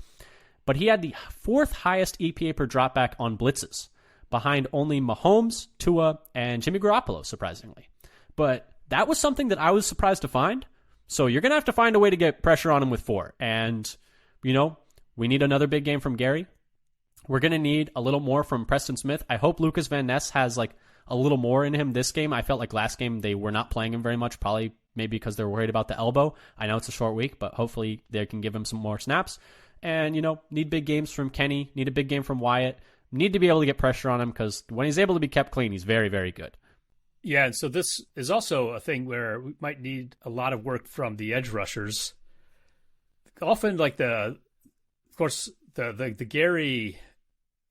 But he had the 4th highest EPA per dropback on blitzes, behind only Mahomes, Tua, and Jimmy Garoppolo, surprisingly. But that was something that I was surprised to find. So you're going to have to find a way to get pressure on him with 4. And, we need another big game from Gary. We're going to need a little more from Preston Smith. I hope Lucas Van Ness has like a little more in him this game. I felt like last game they were not playing him very much, probably maybe because they're worried about the elbow. I know it's a short week, but hopefully they can give him some more snaps. And, need big games from Kenny, need a big game from Wyatt, need to be able to get pressure on him because when he's able to be kept clean, he's very, very good. Yeah, and so this is also a thing where we might need a lot of work from the edge rushers. Often, like the Gary,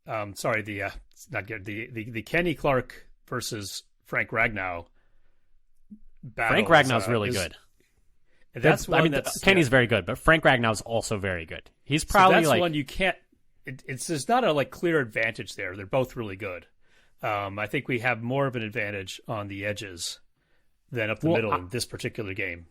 the Kenny Clark versus Frank Ragnow battle. Frank Ragnow's really good. That's Kenny's very good, but Frank Ragnow's also very good. He's probably that's one you can't. There's not a clear advantage there. They're both really good. I think we have more of an advantage on the edges than up the middle in this particular game.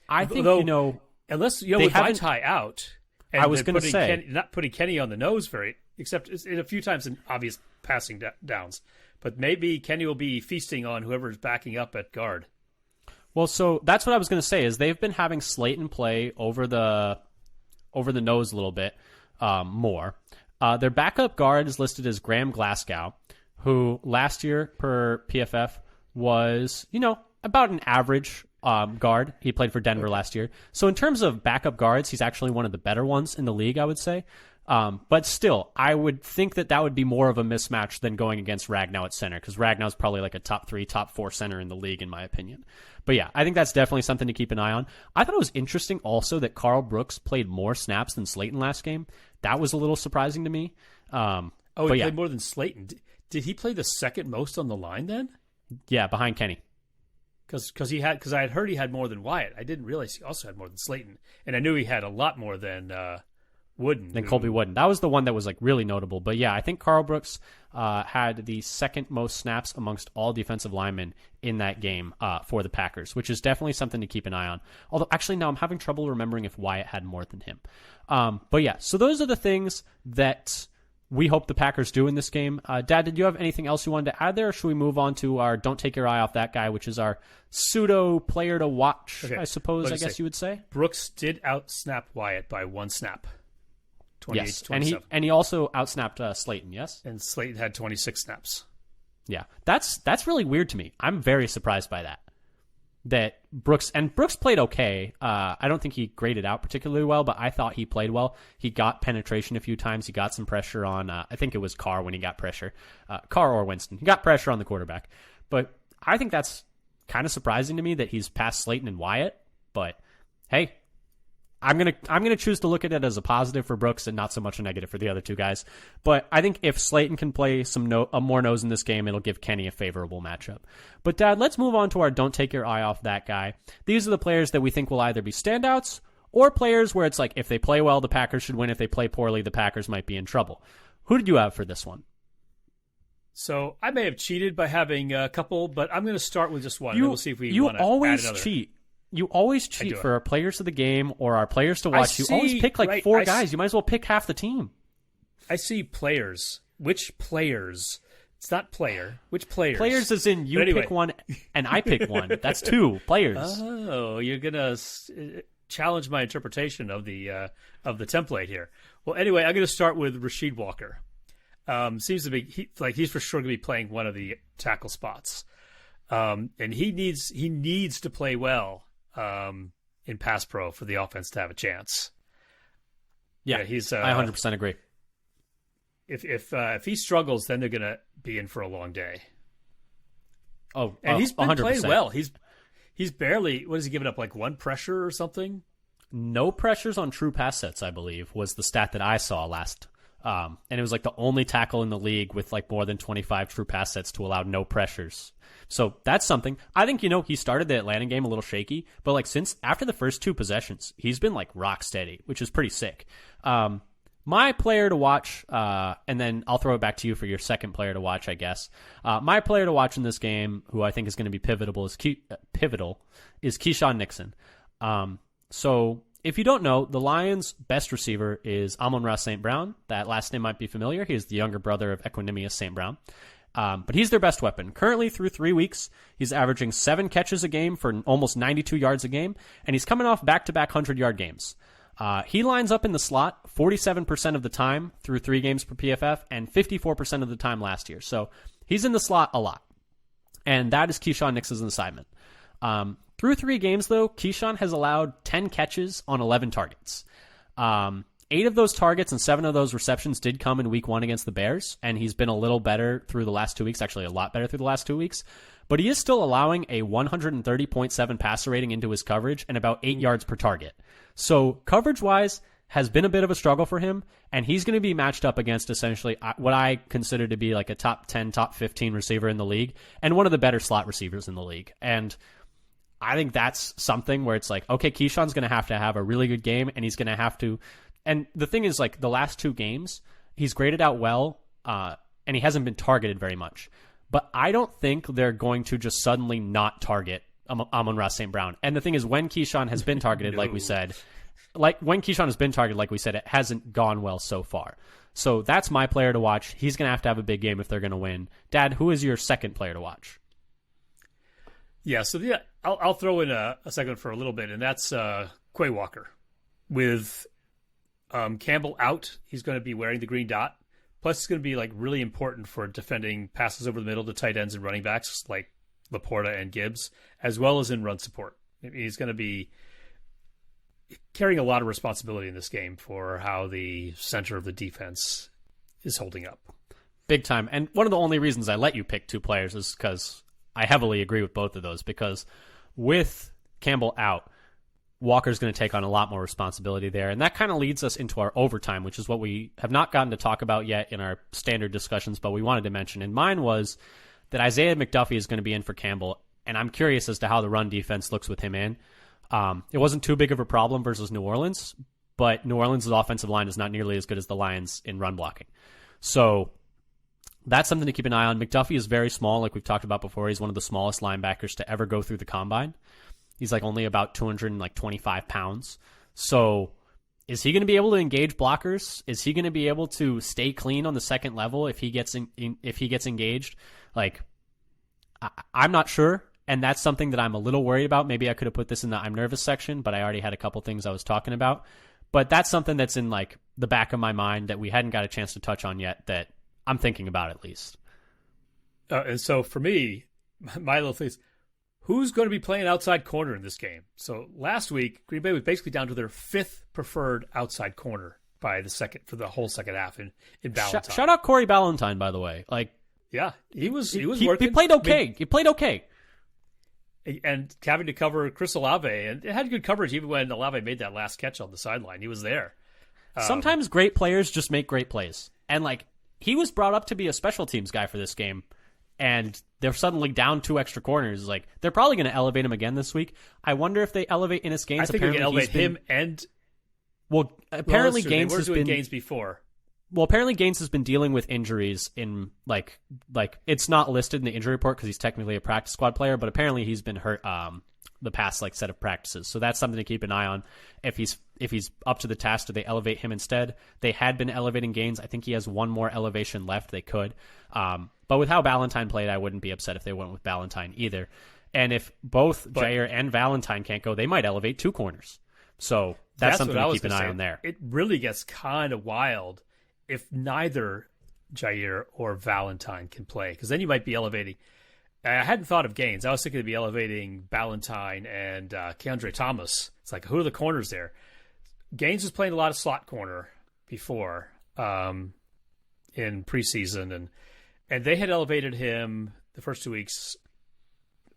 I think, unless with Vaitai out, and I was going to say not putting Kenny on the nose except in a few times in obvious passing downs, but maybe Kenny will be feasting on whoever's backing up at guard. Well, so that's what I was going to say is they've been having Slayton play over the nose a little bit more. Their backup guard is listed as Graham Glasgow, who last year per PFF was, about an average guard. He played for Denver last year. So in terms of backup guards, he's actually one of the better ones in the league, I would say. But still, I would think that would be more of a mismatch than going against Ragnow at center, because Ragnow's probably like a top 3, top 4 center in the league, in my opinion. But yeah, I think that's definitely something to keep an eye on. I thought it was interesting also that Carl Brooks played more snaps than Slayton last game. That was a little surprising to me. He played more than Slayton. Did he play the second most on the line then? Yeah, behind Kenny. Because I had heard he had more than Wyatt. I didn't realize he also had more than Slayton, and I knew he had a lot more than Wooden. Colby Wooden. That was the one that was like really notable. But yeah, I think Karl Brooks had the second most snaps amongst all defensive linemen in that game for the Packers, which is definitely something to keep an eye on. Although actually now I'm having trouble remembering if Wyatt had more than him. But yeah, so those are the things that we hope the Packers do in this game. Dad, did you have anything else you wanted to add there, or should we move on to our don't take your eye off that guy, which is our pseudo player to watch, I suppose, I guess you would say? Brooks did out-snap Wyatt by one snap. 28 yes, to 27. and he also outsnapped Slayton, yes? And Slayton had 26 snaps. Yeah, that's really weird to me. I'm very surprised by that. That Brooks played okay. I don't think he graded out particularly well, but I thought he played well. He got penetration a few times. He got some pressure on, I think it was Carr when he got pressure. Carr or Winston. He got pressure on the quarterback. But I think that's kind of surprising to me that he's past Slayton and Wyatt. But hey, I'm gonna choose to look at it as a positive for Brooks and not so much a negative for the other two guys. But I think if Slayton can play more nose in this game, it'll give Kenny a favorable matchup. But Dad, let's move on to our don't take your eye off that guy. These are the players that we think will either be standouts or players where it's like if they play well, the Packers should win. If they play poorly, the Packers might be in trouble. Who did you have for this one? So I may have cheated by having a couple, but I'm going to start with just one. And we'll see if we want to always add another. cheat. You always cheat for our players of the game or our players to watch. You always pick like four guys. You might as well pick half the team. I see players. Which players? It's not player. Which players? Players as in you pick one and I pick one. That's two players. Oh, you're going to challenge my interpretation of the template here. Well, anyway, I'm going to start with Rasheed Walker. Seems to be he's for sure going to be playing one of the tackle spots. And he needs to play well in pass pro for the offense to have a chance. Yeah, he's. I 100% agree. If he struggles, then they're going to be in for a long day. Oh, and he's been 100%. playing well. He's barely. What has he given up? Like one pressure or something? No pressures on true pass sets, I believe, was the stat that I saw last. And it was like the only tackle in the league with like more than 25 true pass sets to allow no pressures. So that's something. I think, he started the Atlanta game a little shaky, but like after the first two possessions, he's been like rock steady, which is pretty sick. My player to watch, and then I'll throw it back to you for your second player to watch, I guess. My player to watch in this game, who I think is going to be pivotal, is Keyshawn Nixon. So if you don't know, the Lions' best receiver is Amon-Ra St. Brown. That last name might be familiar. He is the younger brother of Equanimous St. Brown. But he's their best weapon. Currently, through 3 weeks, he's averaging 7 catches a game for almost 92 yards a game, and he's coming off back-to-back 100-yard games. He lines up in the slot 47% of the time through 3 games per PFF and 54% of the time last year. So he's in the slot a lot. And that is Keyshawn Nixon's assignment. Through 3 games, though, Keyshawn has allowed 10 catches on 11 targets. 8 of those targets and 7 of those receptions did come in week 1 against the Bears, and he's been a little better through the last 2 weeks, actually a lot better through the last 2 weeks. But he is still allowing a 130.7 passer rating into his coverage and about 8 yards per target. So coverage-wise has been a bit of a struggle for him, and he's going to be matched up against essentially what I consider to be like a top 10, top 15 receiver in the league, and one of the better slot receivers in the league. And I think that's something where it's like, okay, Keyshawn's going to have a really good game, and he's going to have to. And the thing is, like, the last 2 games, he's graded out well, and he hasn't been targeted very much. But I don't think they're going to just suddenly not target Amon-Ra St. Brown. And the thing is, when Keyshawn has been targeted, like we said, it hasn't gone well so far. So that's my player to watch. He's going to have a big game if they're going to win. Dad, who is your second player to watch? Yeah, so I'll throw in a second for a little bit, and that's Quay Walker. With Campbell out, he's going to be wearing the green dot. Plus, it's going to be like really important for defending passes over the middle to tight ends and running backs like Laporta and Gibbs, as well as in run support. He's going to be carrying a lot of responsibility in this game for how the center of the defense is holding up. Big time. And one of the only reasons I let you pick 2 players is because I heavily agree with both of those, because with Campbell out, Walker's going to take on a lot more responsibility there. And that kind of leads us into our overtime, which is what we have not gotten to talk about yet in our standard discussions, but we wanted to mention. And mine was that Isaiah McDuffie is going to be in for Campbell, and I'm curious as to how the run defense looks with him in. It wasn't too big of a problem versus New Orleans, but New Orleans' offensive line is not nearly as good as the Lions in run blocking. So that's something to keep an eye on. McDuffie is very small, like we've talked about before. He's one of the smallest linebackers to ever go through the combine. He's like only about 225 pounds. So is he going to be able to engage blockers? Is he going to be able to stay clean on the second level if he gets if he gets engaged? Like, I'm not sure, and that's something that I'm a little worried about. Maybe I could have put this in the I'm nervous section, but I already had a couple things I was talking about. But that's something that's in like the back of my mind that we hadn't got a chance to touch on yet that I'm thinking about at least. And so for me, my little thing is, who's going to be playing outside corner in this game? So last week, Green Bay was basically down to their 5th preferred outside corner for the whole second half in Ballantyne. Shout out Corey Ballantyne, by the way. Like, yeah, he was working. He played okay. He played okay. And having to cover Chris Olave, and it had good coverage even when Olave made that last catch on the sideline. He was there. Sometimes great players just make great plays. And like, he was brought up to be a special teams guy for this game, and they're suddenly down 2 extra corners. Like, they're probably going to elevate him again this week. I wonder if they elevate Innis Gaines. I think they can elevate him and... Well, apparently Gaines has been... Gaines before. Well, apparently Gaines has been dealing with injuries in, like it's not listed in the injury report because he's technically a practice squad player, but apparently he's been hurt the past like set of practices. So that's something to keep an eye on. If he's up to the task, do they elevate him instead? They had been elevating Gaines. I think he has one more elevation left. They could. But with how Ballantyne played, I wouldn't be upset if they went with Ballantyne either. And if both Jair and Ballantyne can't go, they might elevate 2 corners. So that's something to keep an eye on there. It really gets kind of wild if neither Jair or Ballantyne can play, because then you might be elevating. I hadn't thought of Gaines. I was thinking to be elevating Ballantyne and Keandre Thomas. It's like, who are the corners there? Gaines was playing a lot of slot corner before in preseason, and they had elevated him the first 2 weeks,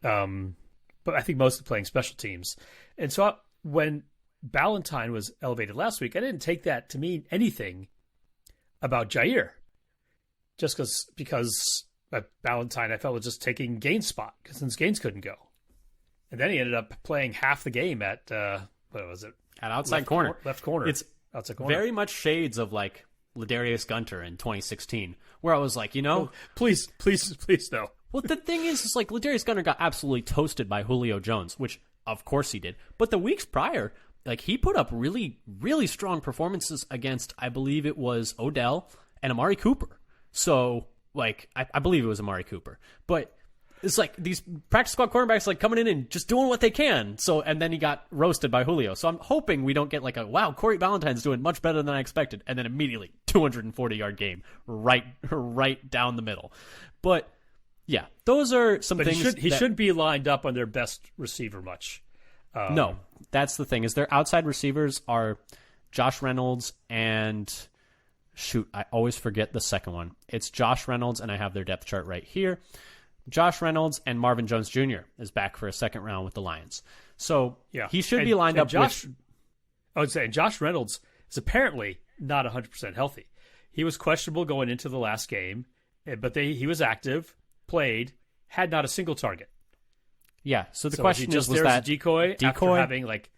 but I think mostly playing special teams. And so when Ballantyne was elevated last week, I didn't take that to mean anything about Jair, just because Ballantyne I felt was just taking Gaines' spot since Gaines couldn't go, and then he ended up playing half the game at what was it? At outside corner, left corner. It's outside corner. Very much shades of like Ladarius Gunter in 2016, where I was like, please no. Well, the thing is like Ladarius Gunter got absolutely toasted by Julio Jones, which of course he did, but the weeks prior, like, he put up really, really strong performances against, I believe it was Odell and Amari Cooper. So, like, I believe it was Amari Cooper. But it's like these practice squad cornerbacks, like, coming in and just doing what they can. So, and then he got roasted by Julio. So I'm hoping we don't get like wow, Corey Ballantyne's doing much better than I expected. And then immediately 240-yard game right down the middle. But, yeah, those are some things. He shouldn't be lined up on their best receiver much. No, that's the thing. Is their outside receivers are Josh Reynolds and I always forget the second one. It's Josh Reynolds, and I have their depth chart right here. Josh Reynolds and Marvin Jones Jr. is back for a second round with the Lions. So yeah, he should be lined up with... I would say Josh Reynolds is apparently not 100% healthy. He was questionable going into the last game, but he was active, played, had not a single target. Yeah, so the question is, was that decoy after having like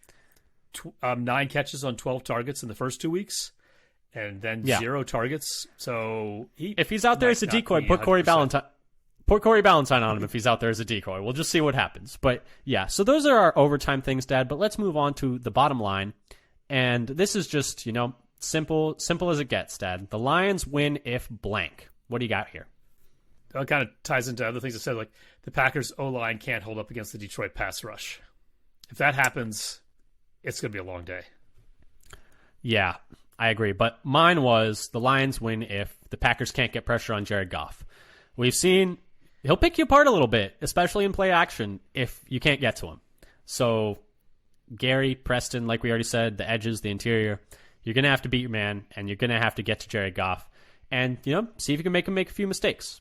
9 catches on 12 targets in the first 2 weeks, and then 0 targets. So if he's out there as a decoy, put Corey Ballantyne on him. If he's out there as a decoy, we'll just see what happens. But yeah, so those are our overtime things, Dad. But let's move on to the bottom line, and this is just simple as it gets, Dad. The Lions win if blank. What do you got here? That kind of ties into other things I said, like the Packers O-line can't hold up against the Detroit pass rush. If that happens, it's going to be a long day. Yeah, I agree. But mine was the Lions win if the Packers can't get pressure on Jared Goff. We've seen he'll pick you apart a little bit, especially in play action, if you can't get to him. So Gary, Preston, like we already said, the edges, the interior, you're going to have to beat your man, and you're going to have to get to Jared Goff and, see if you can make him make a few mistakes.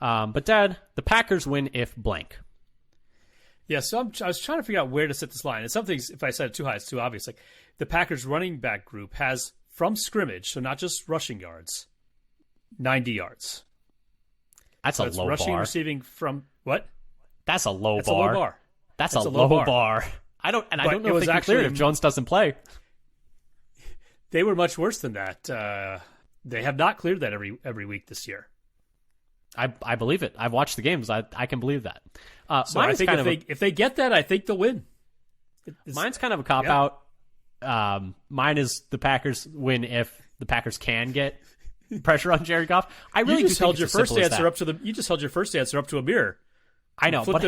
But, Dad, the Packers win if blank. Yeah, so I was trying to figure out where to set this line. And some things, if I set it too high, it's too obvious. Like the Packers running back group has, from scrimmage, so not just rushing yards, 90 yards. That's a low rushing, bar. Receiving from what? That's a low That's bar. A low bar. That's a low bar. I don't know if they can clear it if Jones doesn't play. They were much worse than that. They have not cleared that every week this year. I believe it. I've watched the games. I can believe that. So I think if they get that, I think they'll win. Mine's kind of a cop-out. Mine is the Packers win if the Packers can get pressure on Jared Goff. I really just held your first answer up to you just held your first answer up to a mirror. I know, but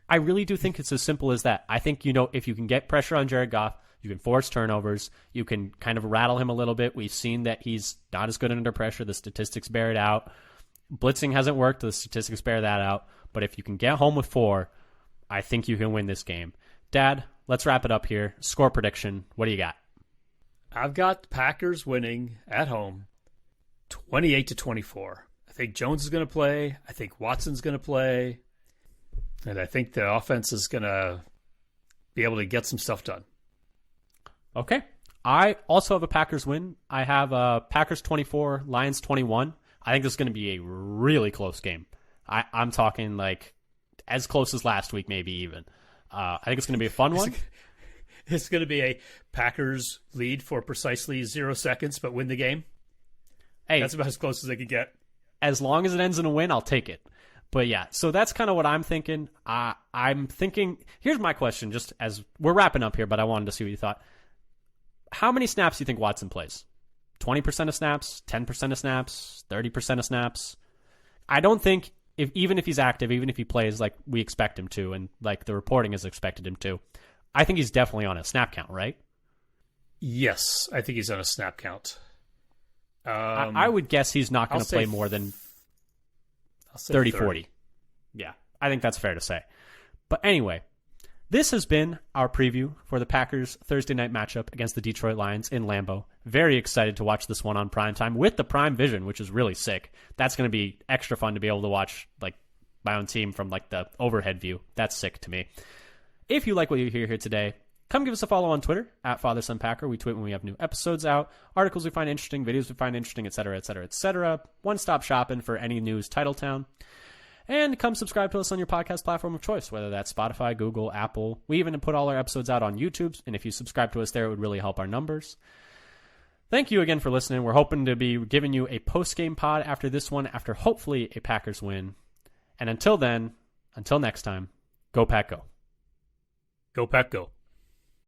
I really do think it's as simple as that. I think, if you can get pressure on Jared Goff, you can force turnovers, you can kind of rattle him a little bit. We've seen that he's not as good under pressure. The statistics bear it out. Blitzing hasn't worked. The statistics bear that out. But if you can get home with 4, I think you can win this game. Dad, let's wrap it up here. Score prediction. What do you got? I've got the Packers winning at home 28-24. I think Jones is going to play. I think Watson's going to play. And I think the offense is going to be able to get some stuff done. Okay. I also have a Packers win. I have Packers 24, Lions 21. I think this is going to be a really close game. I'm talking like as close as last week, maybe even. I think it's going to be a fun one. It's going to be a Packers lead for precisely 0 seconds, but win the game. Hey, that's about as close as they could get. As long as it ends in a win, I'll take it. But yeah, so that's kind of what I'm thinking. I'm thinking, here's my question, just as we're wrapping up here, but I wanted to see what you thought. How many snaps do you think Watson plays? 20% of snaps, 10% of snaps, 30% of snaps? I don't think, even if he's active, even if he plays like we expect him to, and like the reporting has expected him to, I think he's definitely on a snap count, right? Yes, I think he's on a snap count. I would guess he's not going to play more than 30, 40. Yeah, I think that's fair to say. But anyway, this has been our preview for the Packers Thursday night matchup against the Detroit Lions in Lambeau. Very excited to watch this one on primetime with the Prime Vision, which is really sick. That's going to be extra fun to be able to watch like my own team from like the overhead view. That's sick to me. If you like what you hear here today, come give us a follow on Twitter at FatherSonPacker. We tweet when we have new episodes out, articles we find interesting, videos we find interesting, etc., etc., etc. One-stop shopping for any news Titletown. And come subscribe to us on your podcast platform of choice, whether that's Spotify, Google, Apple. We even put all our episodes out on YouTube, and if you subscribe to us there, it would really help our numbers. Thank you again for listening. We're hoping to be giving you a post-game pod after this one, after hopefully a Packers win. And until then, until next time, go Pack Go. Go Pack Go.